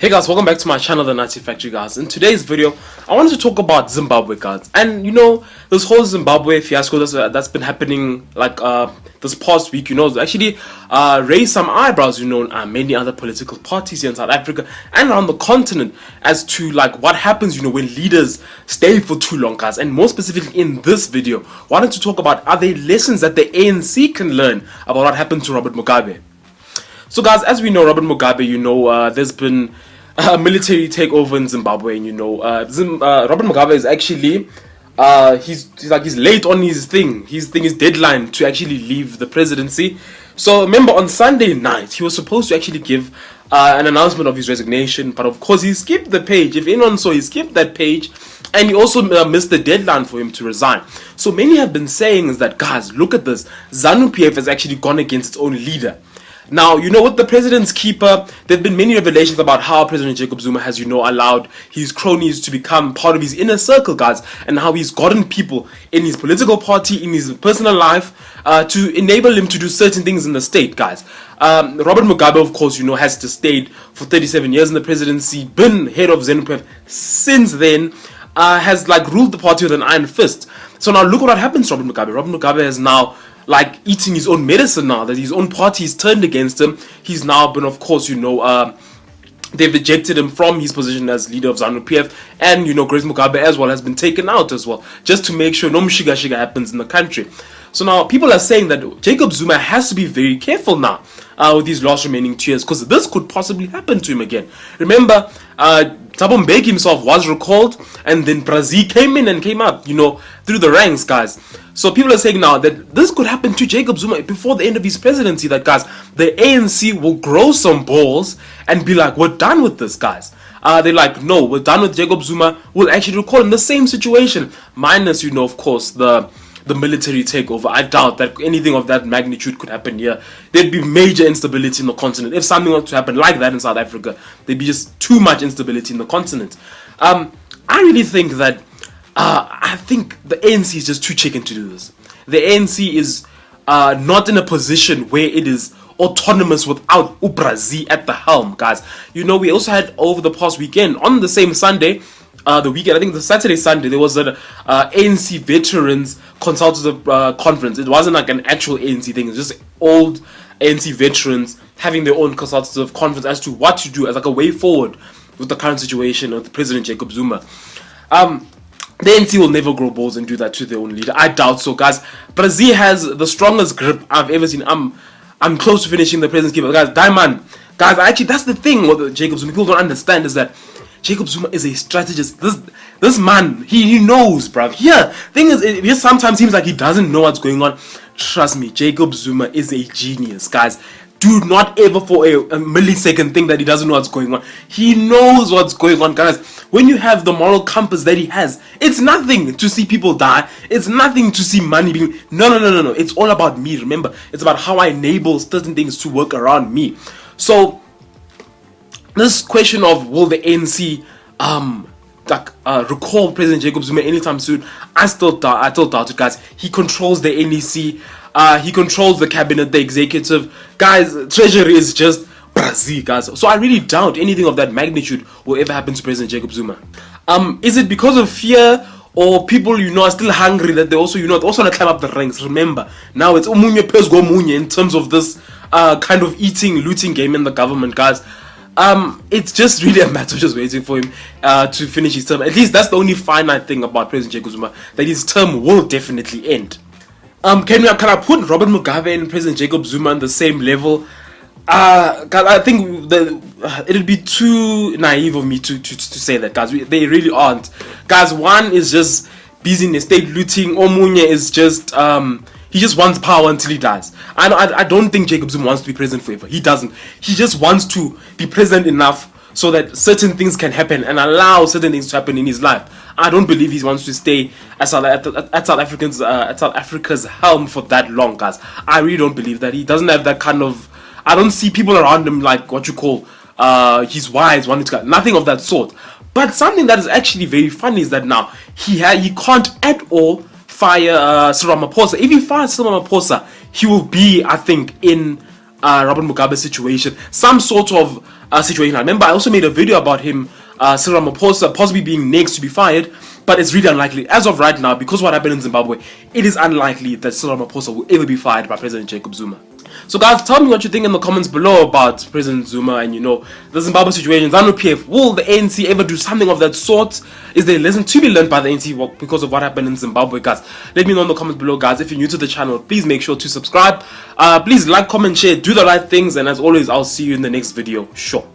Hey guys, welcome back to my channel, The Nazi Factory, guys. In today's video, I wanted to talk about Zimbabwe, guys. And you know, this whole Zimbabwe fiasco that's been happening like this past week, you know, actually raised some eyebrows, you know, many other political parties here in South Africa and around the continent as to like what happens, you know, when leaders stay for too long, guys. And more specifically in this video, I wanted to talk about are there lessons that the ANC can learn about what happened to Robert Mugabe. So guys, as we know, Robert Mugabe, you know, there's been a military takeover in Zimbabwe, and you know, Robert Mugabe is actually he's late on his deadline to actually leave the presidency. So remember, on Sunday night he was supposed to actually give an announcement of his resignation, but of course he skipped the page. If anyone saw, he skipped that page, and he also missed the deadline for him to resign. So many have been saying is that, guys, look at this, ZANU PF has actually gone against its own leader. Now, you know, with the president's keeper, there have been many revelations about how President Jacob Zuma has, you know, allowed his cronies to become part of his inner circle, guys, and how he's gotten people in his political party, in his personal life, to enable him to do certain things in the state, guys. Robert Mugabe, of course, you know, has stayed for 37 years in the presidency, been head of ZANU PF since then, has like ruled the party with an iron fist. So now look what happens to Robert Mugabe. Robert Mugabe has now like eating his own medicine now that his own party is turned against him. He's now been, of course, you know, they've ejected him from his position as leader of ZANU PF, and you know, Grace Mugabe as well has been taken out as well, just to make sure no mshiga happens in the country. So now people are saying that Jacob Zuma has to be very careful now with these last remaining 2 years, because this could possibly happen to him again. Remember, Thabo Mbeki himself was recalled, and then Brazil came in and came up, you know, through the ranks, guys. So people are saying now that this could happen to Jacob Zuma before the end of his presidency, that, guys, the ANC will grow some balls and be like, we're done with this, guys. They're like, no, we're done with Jacob Zuma. We'll actually recall him. The same situation, minus, you know, of course, the military takeover. I doubt that anything of that magnitude could happen here. There'd be major instability in the continent. If something were to happen like that in South Africa, there'd be just too much instability in the continent. I really think that I think the ANC is just too chicken to do this. The ANC is not in a position where it is autonomous without Brazil at the helm, guys. You know, we also had over the past weekend, on the same Sunday, the weekend, I think the Saturday, Sunday, there was an ANC veterans consultative conference. It wasn't like an actual ANC thing. It's just old ANC veterans having their own consultative conference as to what to do as like a way forward with the current situation of the President Jacob Zuma. The ANC will never grow balls and do that to their own leader. I doubt so, guys. Brazil has the strongest grip I've ever seen. I'm close to finishing the president's keeper, guys. Diamond, guys. Actually, that's the thing. What Jacob Zuma people don't understand is that Jacob Zuma is a strategist. This man, he knows, bruv. Yeah, thing is, it just sometimes seems like he doesn't know what's going on. Trust me, Jacob Zuma is a genius, guys. Do not ever for a millisecond think that he doesn't know what's going on. He knows what's going on, guys. When you have the moral compass that he has, it's nothing to see people die. It's nothing to see money being... No. It's all about me, remember. It's about how I enable certain things to work around me. So, this question of will the ANC recall President Jacob Zuma anytime soon, I still doubt it, guys. He controls the NEC. He controls the cabinet, the executive. Guys, treasury is just Brazil, guys. So I really doubt anything of that magnitude will ever happen to President Jacob Zuma. Is it because of fear, or people, you know, are still hungry that they also, you know, they also want to climb up the ranks? Remember, now it's umunye pes go munye in terms of this kind of looting game in the government, guys. It's just really a matter of just waiting for him to finish his term. At least that's the only finite thing about President Jacob Zuma, that his term will definitely end. Can I put Robert Mugabe and President Jacob Zuma on the same level? I think it'd be too naive of me to say that, guys. They really aren't. Guys, one is just busy in estate looting. Omunye is just he just wants power until he dies. I don't think Jacob Zuma wants to be president forever. He doesn't. He just wants to be president enough so that certain things can happen and allow certain things to happen in his life. I don't believe he wants to stay at South Africa's helm for that long, guys. I really don't believe that. He doesn't have that kind of... I don't see people around him like what you call his wives wanting to... Nothing of that sort. But something that is actually very funny is that now he can't at all fire Cyril Ramaphosa. If he fires Cyril Ramaphosa, he will be, I think, in Robert Mugabe situation, some sort of situation. I remember I also made a video about him, Cyril Ramaphosa possibly being next to be fired, but it's really unlikely. As of right now, because of what happened in Zimbabwe, it is unlikely that Cyril Ramaphosa will ever be fired by President Jacob Zuma. So guys, tell me what you think in the comments below about President Zuma and, you know, the Zimbabwe situation. ZANU PF, will the ANC ever do something of that sort? Is there a lesson to be learned by the ANC because of what happened in Zimbabwe, guys? Let me know in the comments below, guys. If you're new to the channel, please make sure to subscribe. Please like, comment, share, do the right things, and as always, I'll see you in the next video. Sure.